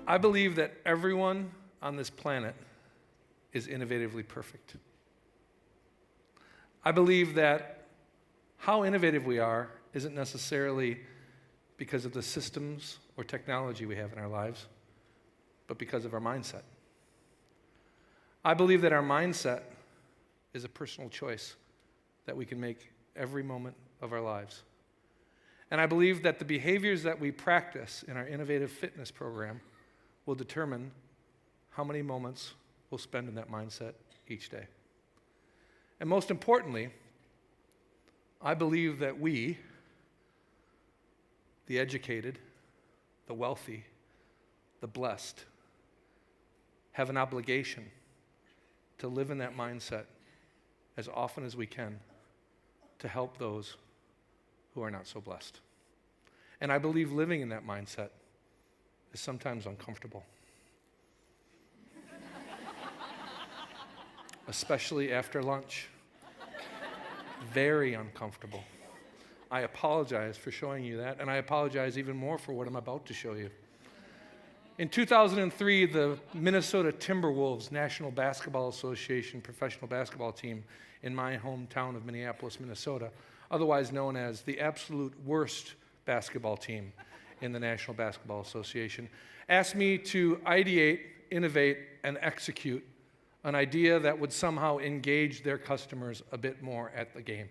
I believe that everyone on this planet is innovatively perfect. I believe that how innovative we are isn't necessarily because of the systems or technology we have in our lives, but because of our mindset. I believe that our mindset is a personal choice that we can make every moment of our lives. And I believe that the behaviors that we practice in our innovative fitness program will determine how many moments we'll spend in that mindset each day. And most importantly, I believe that we, the educated, the wealthy, the blessed, have an obligation to live in that mindset as often as we can to help those who are not so blessed. And I believe living in that mindset is sometimes uncomfortable. Especially after lunch. Very uncomfortable. I apologize for showing you that, and I apologize even more for what I'm about to show you. In 2003, the Minnesota Timberwolves National Basketball Association professional basketball team in my hometown of Minneapolis, Minnesota, otherwise known as the absolute worst basketball team in the National Basketball Association, asked me to ideate, innovate, and execute an idea that would somehow engage their customers a bit more at the game.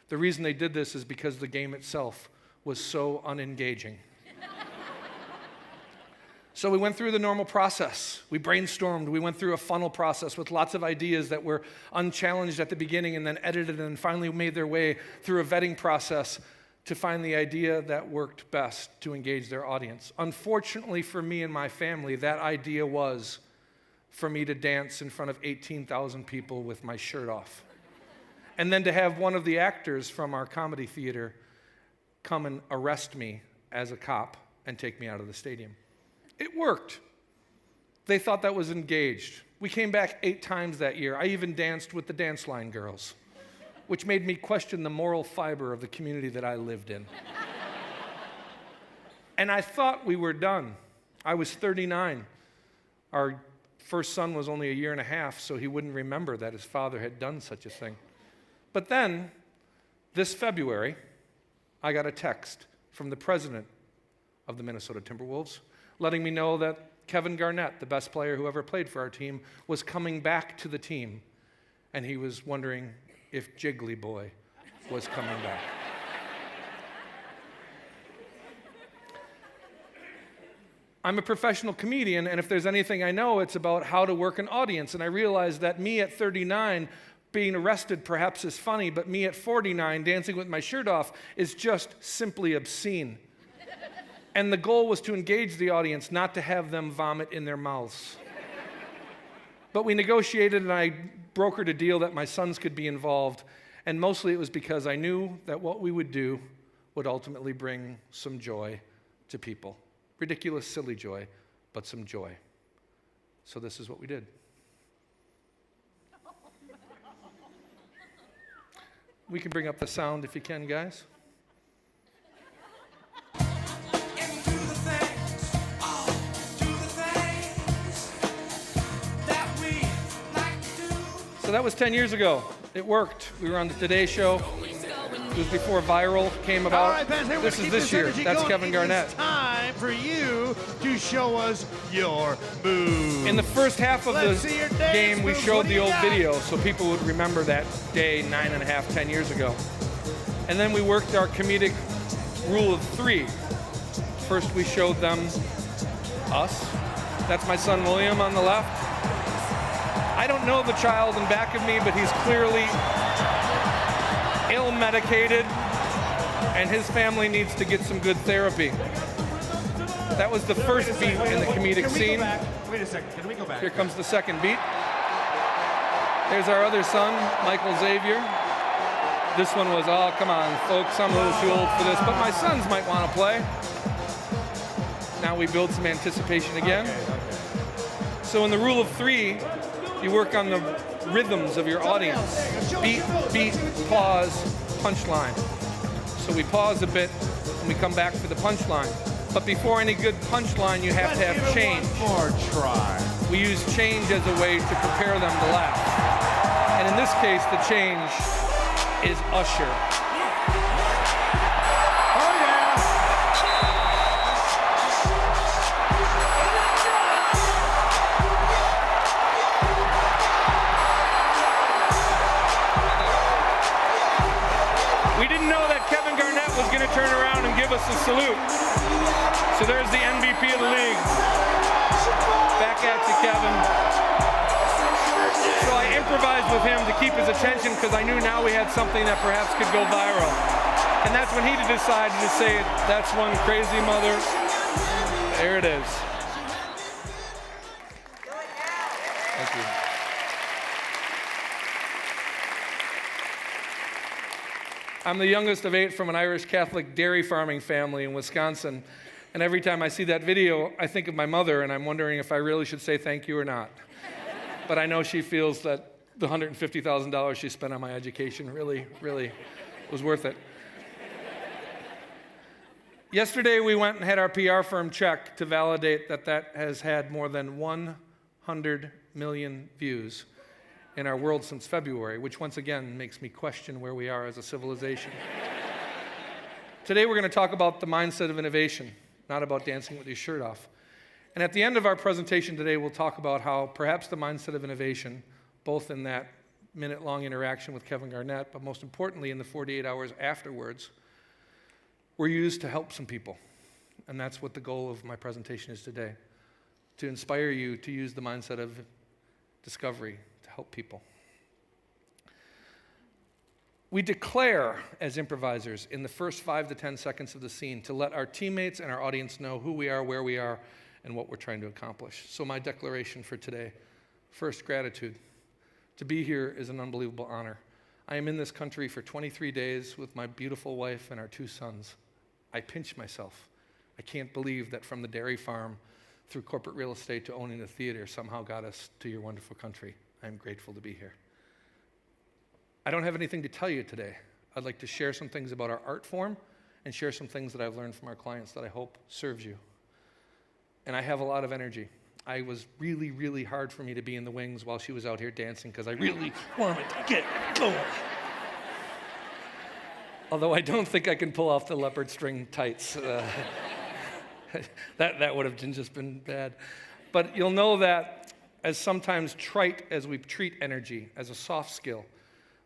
The reason they did this is because the game itself was so unengaging. So we went through the normal process. We brainstormed. We went through a funnel process with lots of ideas that were unchallenged at the beginning and then edited and finally made their way through a vetting process to find the idea that worked best to engage their audience. Unfortunately for me and my family, that idea was for me to dance in front of 18,000 people with my shirt off. And then to have one of the actors from our comedy theater come and arrest me as a cop and take me out of the stadium. It worked. They thought that was engaged. We came back 8 times that year. I even danced with the dance line girls, which made me question the moral fiber of the community that I lived in. And I thought we were done. I was 39. Our first son was only a year and a half, so he wouldn't remember that his father had done such a thing. But then, this February, I got a text from the president of the Minnesota Timberwolves letting me know that Kevin Garnett, the best player who ever played for our team, was coming back to the team, and he was wondering if Jiggly Boy was coming back. I'm a professional comedian, and if there's anything I know, it's about how to work an audience, and I realized that me at 39 being arrested perhaps is funny, but me at 49 dancing with my shirt off is just simply obscene. And the goal was to engage the audience, not to have them vomit in their mouths. But we negotiated and I brokered a deal that my sons could be involved, and mostly it was because I knew that what we would do would ultimately bring some joy to people. Ridiculous, silly joy, but some joy. So this is what we did. We can bring up the sound if you can, guys. So that was 10 years ago. It worked. We were on the Today Show. It was before viral came about. All right, fans, hey, this is this year. That's Kevin Garnett. It's time for you to show us your moves. In the first half of the game, we showed the old video so people would remember that day 9.5, 10 years ago. And then we worked our comedic rule of 3. First, we showed them us. That's my son William on the left. I don't know the child in back of me, but he's clearly ill-medicated, and his family needs to get some good therapy. That was the first beat in the comedic scene. Wait a second, can we go back? Here comes the second beat. There's our other son, Michael Xavier. This one was, oh, come on, folks, I'm a little too old for this, but my sons might want to play. Now we build some anticipation again. So in the rule of 3, you work on the rhythms of your audience. Beat, beat, pause, punchline. So we pause a bit and we come back for the punchline. But before any good punchline, you have to have change. One more try. We use change as a way to prepare them to laugh. And in this case, the change is Usher. Oh, yeah. We didn't know that Kevin Garnett was going to turn around and give us a salute. So there's the MVP of the league. Back at you, Kevin. So I improvised with him to keep his attention because I knew now we had something that perhaps could go viral. And that's when he decided to say, "That's one crazy mother." There it is. Thank you. I'm the youngest of 8 from an Irish Catholic dairy farming family in Wisconsin. And every time I see that video, I think of my mother, and I'm wondering if I really should say thank you or not. But I know she feels that the $150,000 she spent on my education really, really was worth it. Yesterday, we went and had our PR firm check to validate that that has had more than 100 million views in our world since February, which once again makes me question where we are as a civilization. Today, we're going to talk about the mindset of innovation, not about dancing with your shirt off. And at the end of our presentation today, we'll talk about how perhaps the mindset of innovation, both in that minute-long interaction with Kevin Garnett, but most importantly in the 48 hours afterwards, were used to help some people. And that's what the goal of my presentation is today, to inspire you to use the mindset of discovery to help people. We declare as improvisers in the first 5 to 10 seconds of the scene to let our teammates and our audience know who we are, where we are, and what we're trying to accomplish. So my declaration for today, first, gratitude. To be here is an unbelievable honor. I am in this country for 23 days with my beautiful wife and our 2 sons. I pinch myself. I can't believe that from the dairy farm through corporate real estate to owning the theater somehow got us to your wonderful country. I'm grateful to be here. I don't have anything to tell you today. I'd like to share some things about our art form and share some things that I've learned from our clients that I hope serves you. And I have a lot of energy. It was really, really hard for me to be in the wings while she was out here dancing because I really wanted to get going. Although I don't think I can pull off the leopard string tights. That would have just been bad. But you'll know that as sometimes trite as we treat energy as a soft skill,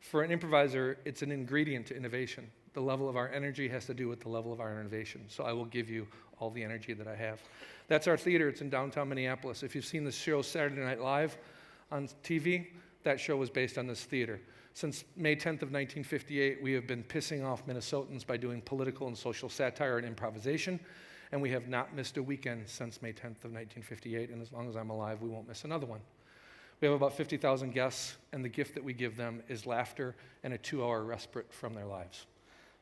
for an improviser, it's an ingredient to innovation. The level of our energy has to do with the level of our innovation. So I will give you all the energy that I have. That's our theater. It's in downtown Minneapolis. If you've seen the show Saturday Night Live on TV, that show was based on this theater. Since May 10th of 1958, we have been pissing off Minnesotans by doing political and social satire and improvisation, and we have not missed a weekend since May 10th of 1958, and as long as I'm alive, we won't miss another one. We have about 50,000 guests, and the gift that we give them is laughter and a 2-hour respite from their lives.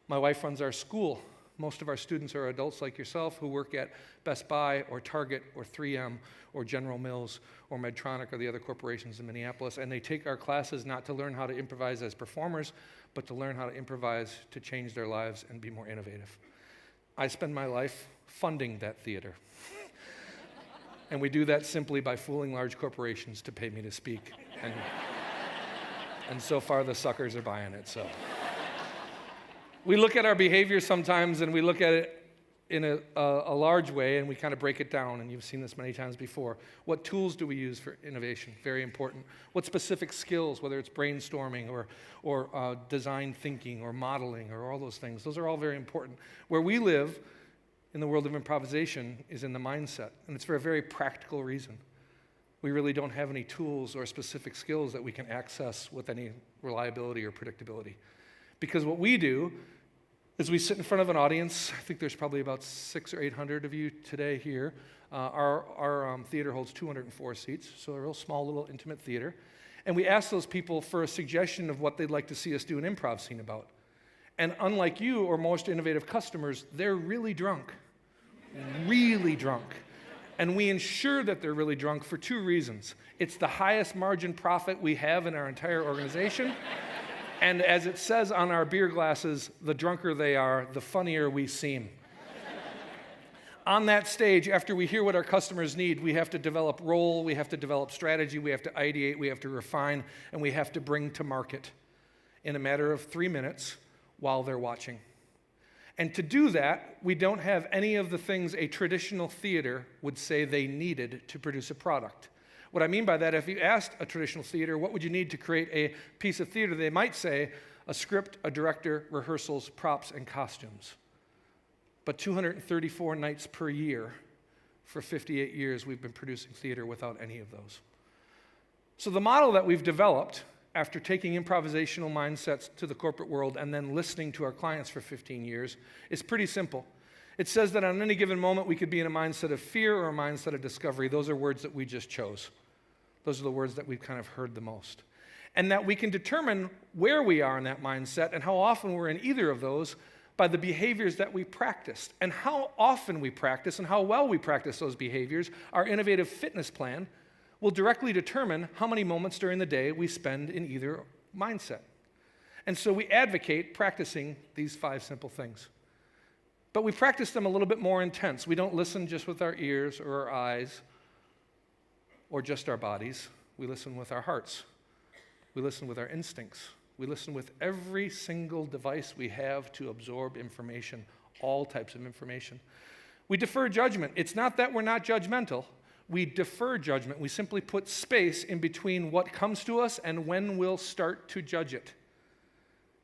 My wife runs our school. Most of our students are adults like yourself who work at Best Buy or Target or 3M or General Mills or Medtronic or the other corporations in Minneapolis, and they take our classes not to learn how to improvise as performers, but to learn how to improvise to change their lives and be more innovative. I spend my life funding that theater. And we do that simply by fooling large corporations to pay me to speak. And so far, the suckers are buying it, so. We look at our behavior sometimes, and we look at it in a large way, and we kind of break it down, and you've seen this many times before. What tools do we use for innovation? Very important. What specific skills, whether it's brainstorming or design thinking or modeling or all those things, those are all very important. Where we live in the world of improvisation is in the mindset, and it's for a very practical reason. We really don't have any tools or specific skills that we can access with any reliability or predictability. Because what we do is we sit in front of an audience. I think there's probably about 600 or 800 of you today here. Our theater holds 204 seats, so a real small little intimate theater. And we ask those people for a suggestion of what they'd like to see us do an improv scene about. And unlike you or most innovative customers, they're really drunk. Really drunk. And we ensure that they're really drunk for 2 reasons. It's the highest margin profit we have in our entire organization. And as it says on our beer glasses, the drunker they are, the funnier we seem. On that stage, after we hear what our customers need, we have to develop role, we have to develop strategy, we have to ideate, we have to refine, and we have to bring to market in a matter of 3 minutes while they're watching. And to do that, we don't have any of the things a traditional theater would say they needed to produce a product. What I mean by that, if you asked a traditional theater, what would you need to create a piece of theater, they might say a script, a director, rehearsals, props, and costumes. But 234 nights per year for 58 years, we've been producing theater without any of those. So the model that we've developed after taking improvisational mindsets to the corporate world and then listening to our clients for 15 years is pretty simple. It says that on any given moment, we could be in a mindset of fear or a mindset of discovery. Those are words that we just chose. Those are the words that we've kind of heard the most. And that we can determine where we are in that mindset and how often we're in either of those by the behaviors that we practiced. And how often we practice and how well we practice those behaviors, our innovative fitness plan will directly determine how many moments during the day we spend in either mindset. And so we advocate practicing these 5 simple things. But we practice them a little bit more intense. We don't listen just with our ears or our eyes or just our bodies. We listen with our hearts. We listen with our instincts. We listen with every single device we have to absorb information, all types of information. We defer judgment. It's not that we're not judgmental. We defer judgment. We simply put space in between what comes to us and when we'll start to judge it.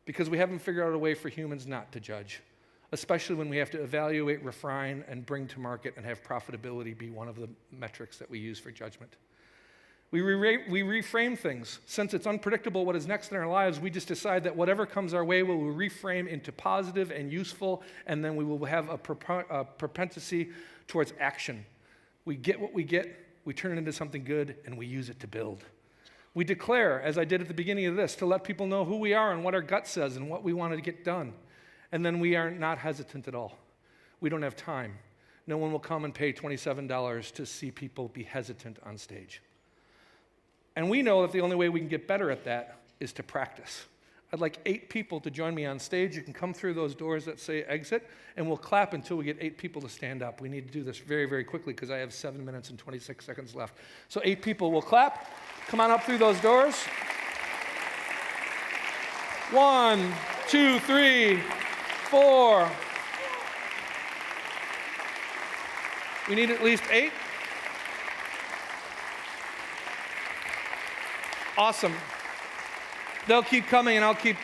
Because we haven't figured out a way for humans not to judge, especially when we have to evaluate, refine, and bring to market and have profitability be one of the metrics that we use for judgment. We reframe things. Since it's unpredictable what is next in our lives, we just decide that whatever comes our way, we will reframe into positive and useful, and then we will have a propensity towards action. We get what we get, we turn it into something good, and we use it to build. We declare, as I did at the beginning of this, to let people know who we are and what our gut says and what we want to get done. And then we are not hesitant at all. We don't have time. No one will come and pay $27 to see people be hesitant on stage. And we know that the only way we can get better at that is to practice. I'd like 8 people to join me on stage. You can come through those doors that say exit, and we'll clap until we get 8 people to stand up. We need to do this very, very quickly because I have 7 minutes and 26 seconds left. So 8 people will clap. Come on up through those doors. 1, 2, 3, 4. We need at least 8. Awesome. They'll keep coming and I'll keep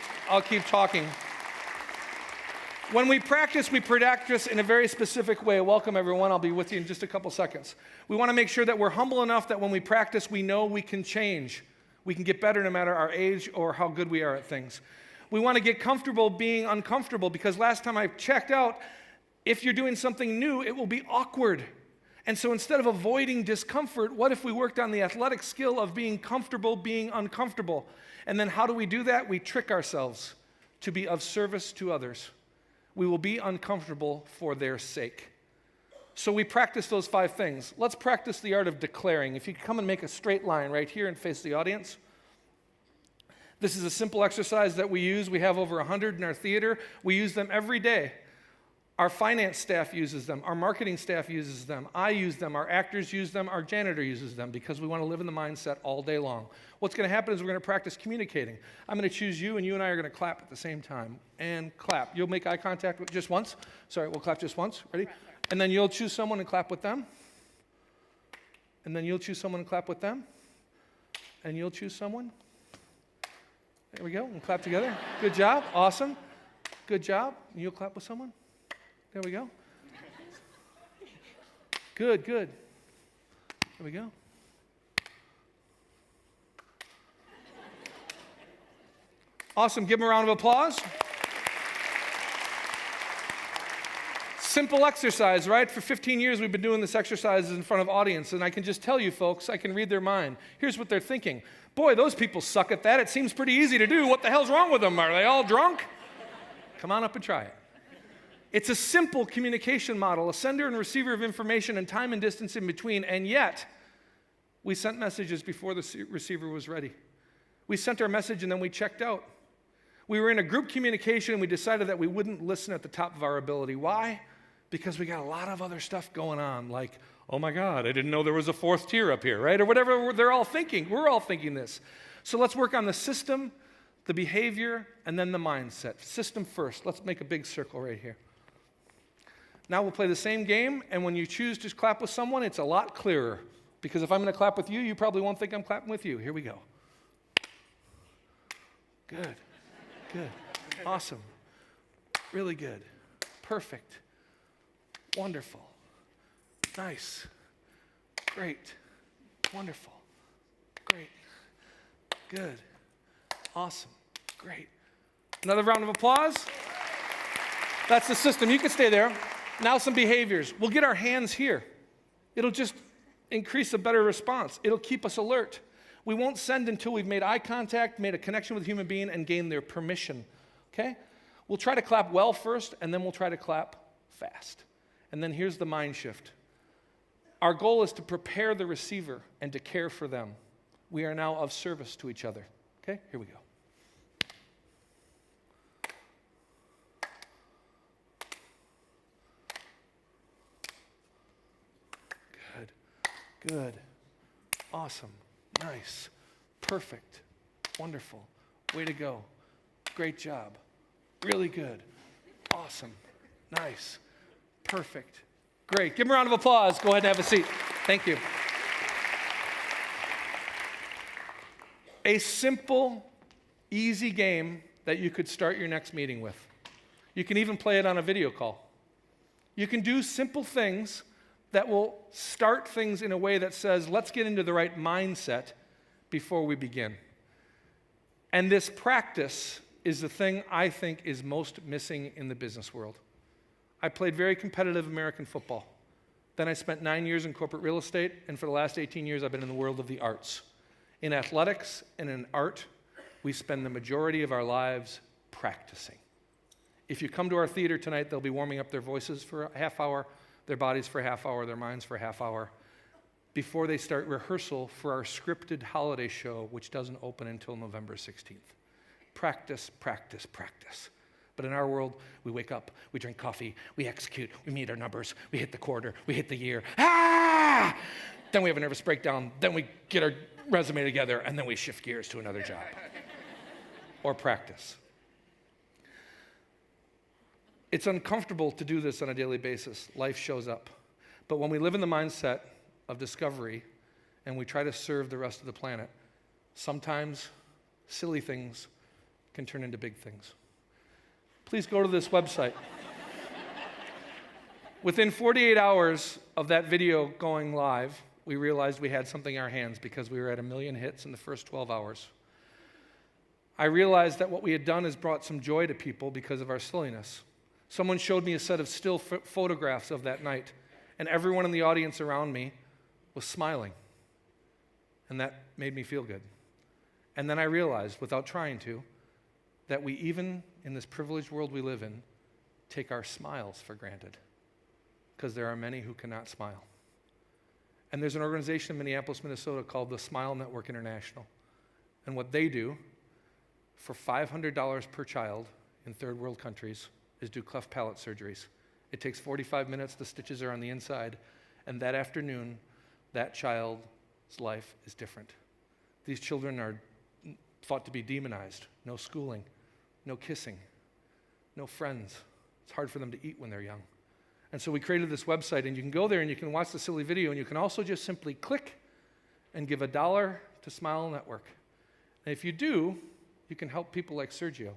talking. When we practice in a very specific way. Welcome everyone, I'll be with you in just a couple seconds. We want to make sure that we're humble enough that when we practice, we know we can change. We can get better no matter our age or how good we are at things. We want to get comfortable being uncomfortable because last time I checked out, if you're doing something new, it will be awkward. And so instead of avoiding discomfort, what if we worked on the athletic skill of being comfortable being uncomfortable? And then how do we do that? We trick ourselves to be of service to others. We will be uncomfortable for their sake. So we practice those 5 things. Let's practice the art of declaring. If you come and make a straight line right here and face the audience. This is a simple exercise that we use. We have over 100 in our theater. We use them every day. Our finance staff uses them. Our marketing staff uses them. I use them. Our actors use them. Our janitor uses them because we want to live in the mindset all day long. What's going to happen is we're going to practice communicating. I'm going to choose you, and you and I are going to clap at the same time. And clap. You'll make eye contact with just once. Sorry, we'll clap just once. Ready? And then you'll choose someone and clap with them. And then you'll choose someone and clap with them. And you'll choose someone. There we go. And clap together. Good job. Awesome. Good job. And you'll clap with someone. There we go. Good, good. There we go. Awesome. Give them a round of applause. Simple exercise, right? For 15 years, we've been doing this exercise in front of audience, and I can just tell you, folks, I can read their mind. Here's what they're thinking. Boy, those people suck at that. It seems pretty easy to do. What the hell's wrong with them? Are they all drunk? Come on up and try it. It's a simple communication model, a sender and receiver of information and time and distance in between, and yet we sent messages before the receiver was ready. We sent our message and then we checked out. We were in a group communication and we decided that we wouldn't listen at the top of our ability. Why? because we got a lot of other stuff going on, like, oh my God, I didn't know there was a fourth tier up here, right? Or whatever they're all thinking. We're all thinking this. So let's work on the system, the behavior, and then the mindset. System first. Let's make a big circle right here. Now we'll play the same game, and when you choose to clap with someone, it's a lot clearer. Because if I'm going to clap with you, you probably won't think I'm clapping with you. Here we go. Good. Good. Awesome. Really good. Perfect. Wonderful. Nice. Great. Wonderful. Great. Good. Awesome. Great. Another round of applause. That's the system. You can stay there. Now some behaviors. We'll get our hands here. It'll just increase a better response. It'll keep us alert. We won't send until we've made eye contact, made a connection with a human being, and gained their permission. Okay? We'll try to clap well first, and then we'll try to clap fast. And then here's the mind shift. Our goal is to prepare the receiver and to care for them. We are now of service to each other. Okay? Here we go. Good. Good. Awesome. Nice. Perfect. Wonderful. Way to go. Great job. Really good. Awesome. Nice. Perfect. Great. Give them a round of applause. Go ahead and have a seat. Thank you. A simple, easy game that you could start your next meeting with. You can even play it on a video call. You can do simple things that will start things in a way that says, let's get into the right mindset before we begin. And this practice is the thing I think is most missing in the business world. I played very competitive American football. Then I spent 9 years in corporate real estate, and for the last 18 years, I've been in the world of the arts. In athletics and in art, we spend the majority of our lives practicing. If you come to our theater tonight, they'll be warming up their voices for a half hour, their bodies for a half hour, their minds for a half hour, before they start rehearsal for our scripted holiday show, which doesn't open until November 16th. Practice, practice, practice. But in our world, we wake up, we drink coffee, we execute, we meet our numbers, we hit the quarter, we hit the year. Ah! Then we have a nervous breakdown, then we get our resume together, and then we shift gears to another job. Or practice. It's uncomfortable to do this on a daily basis. Life shows up. But when we live in the mindset of discovery and we try to serve the rest of the planet, sometimes silly things can turn into big things. Please go to this website. Within 48 hours of that video going live, we realized we had something in our hands because we were at 1 million hits in the first 12 hours. I realized that what we had done has brought some joy to people because of our silliness. Someone showed me a set of still photographs of that night, and everyone in the audience around me was smiling. And that made me feel good. And then I realized, without trying to, that we even, in this privileged world we live in, take our smiles for granted. Because there are many who cannot smile. And there's an organization in Minneapolis, Minnesota called the Smile Network International. And what they do for $500 per child in third world countries is do cleft palate surgeries. It takes 45 minutes, the stitches are on the inside, and that afternoon, that child's life is different. These children are thought to be demonized. No schooling, no kissing, no friends. It's hard for them to eat when they're young. And so we created this website, and you can go there and you can watch the silly video, and you can also just simply click and give $1 to Smile Network. And if you do, you can help people like Sergio.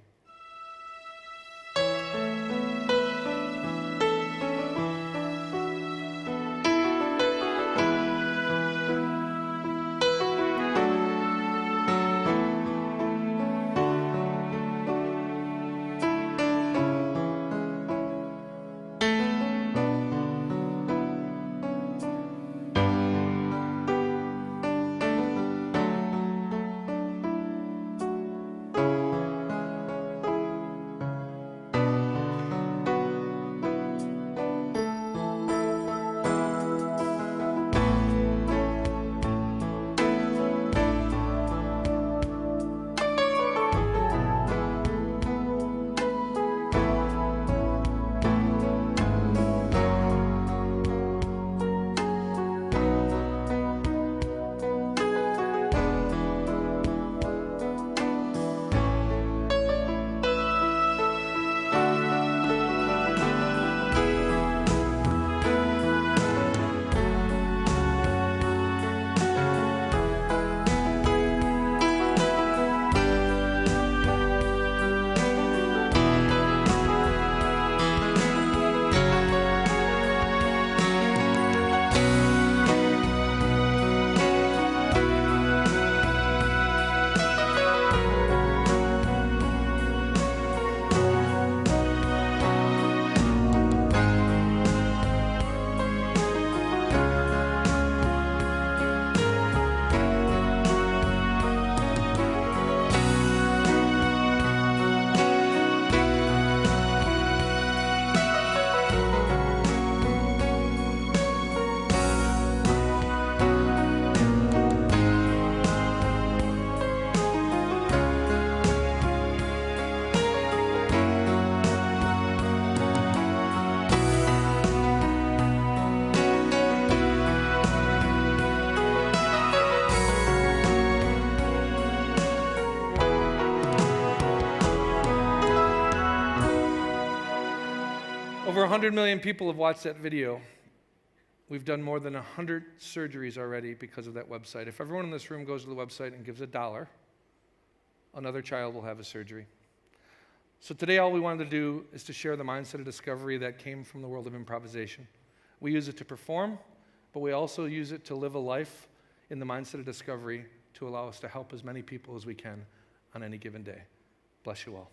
Over 100 million people have watched that video. We've done more than 100 surgeries already because of that website. If everyone in this room goes to the website and gives $1, another child will have a surgery. So today all we wanted to do is to share the mindset of discovery that came from the world of improvisation. We use it to perform, but we also use it to live a life in the mindset of discovery to allow us to help as many people as we can on any given day. Bless you all.